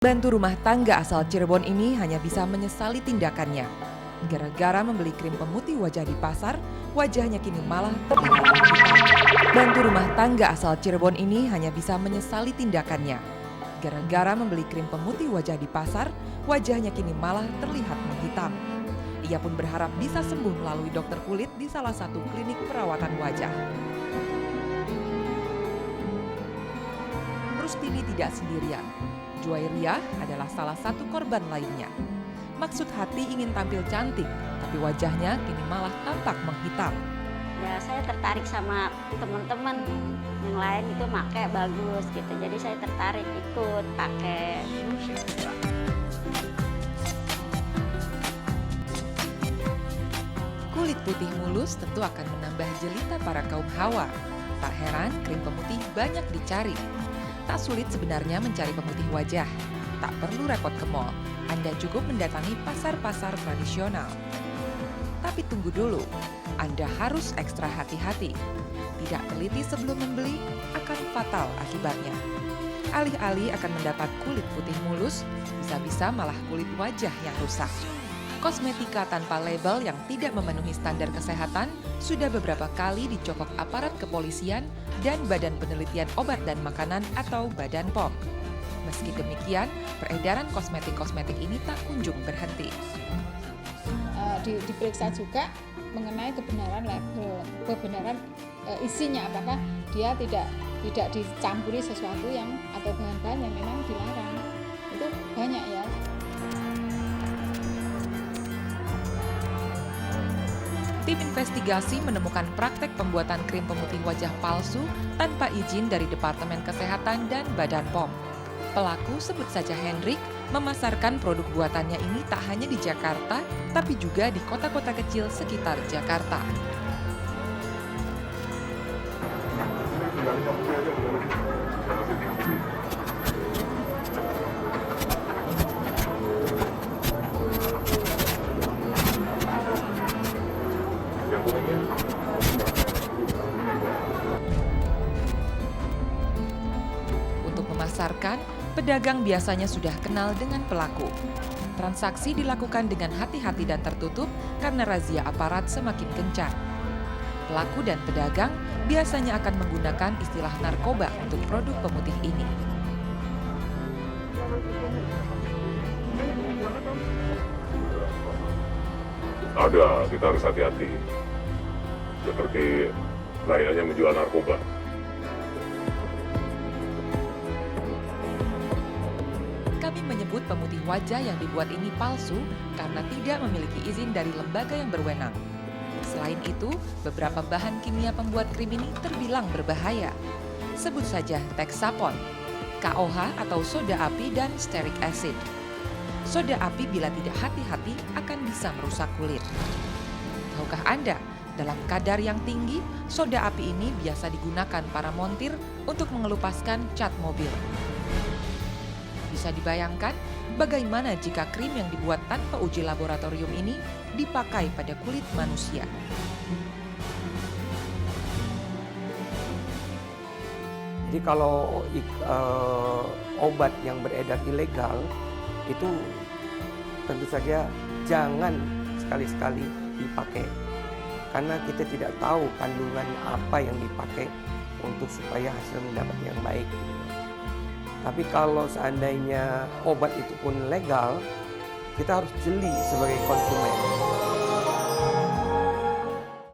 Bantu rumah tangga asal Cirebon ini hanya bisa menyesali tindakannya. Gara-gara membeli krim pemutih wajah di pasar, wajahnya kini malah terlihat menghitam. Bantu rumah tangga asal Cirebon ini hanya bisa menyesali tindakannya. Gara-gara membeli krim pemutih wajah di pasar, wajahnya kini malah terlihat menghitam. Ia pun berharap bisa sembuh melalui dokter kulit di salah satu klinik perawatan wajah. Rustini tidak sendirian. Juwairiyah adalah salah satu korban lainnya. Maksud hati ingin tampil cantik, tapi wajahnya kini malah tampak menghitam. Ya saya tertarik sama teman-teman yang lain itu pakai bagus gitu. Jadi saya tertarik ikut pakai. Kulit putih mulus tentu akan menambah jelita para kaum hawa. Tak heran krim pemutih banyak dicari. Tak sulit sebenarnya mencari pemutih wajah. Tak perlu repot ke mall. Anda cukup mendatangi pasar-pasar tradisional. Tapi tunggu dulu, Anda harus ekstra hati-hati. Tidak teliti sebelum membeli akan fatal akibatnya. Alih-alih akan mendapat kulit putih mulus, bisa-bisa malah kulit wajah yang rusak. Kosmetika tanpa label yang tidak memenuhi standar kesehatan sudah beberapa kali dicokok aparat kepolisian dan Badan Penelitian Obat dan Makanan atau Badan POM. Meski demikian, peredaran kosmetik-kosmetik ini tak kunjung berhenti. Diperiksa juga mengenai kebenaran label, kebenaran isinya, apakah dia tidak dicampuri sesuatu yang atau bahan-bahan yang memang dilarang. Itu banyak ya. Tim investigasi menemukan praktek pembuatan krim pemutih wajah palsu tanpa izin dari Departemen Kesehatan dan Badan POM. Pelaku, sebut saja Hendrik, memasarkan produk buatannya ini tak hanya di Jakarta, tapi juga di kota-kota kecil sekitar Jakarta. Untuk memasarkan, pedagang biasanya sudah kenal dengan pelaku. Transaksi dilakukan dengan hati-hati dan tertutup karena razia aparat semakin kencang. Pelaku dan pedagang biasanya akan menggunakan istilah narkoba untuk produk pemutih ini. Ada, kita harus hati-hati. Seperti layaknya menjual narkoba. Kami menyebut pemutih wajah yang dibuat ini palsu karena tidak memiliki izin dari lembaga yang berwenang. Selain itu, beberapa bahan kimia pembuat krim ini terbilang berbahaya. Sebut saja Texapon, KOH atau soda api, dan stearic acid. Soda api bila tidak hati-hati akan bisa merusak kulit. Tahukah Anda, dalam kadar yang tinggi, soda api ini biasa digunakan para montir untuk mengelupaskan cat mobil. Bisa dibayangkan bagaimana jika krim yang dibuat tanpa uji laboratorium ini dipakai pada kulit manusia. Jadi kalau obat yang beredar ilegal itu tentu saja jangan sekali-sekali dipakai. Karena kita tidak tahu kandungan apa yang dipakai untuk supaya hasil mendapat yang baik. Tapi kalau seandainya obat itu pun legal, kita harus jeli sebagai konsumen.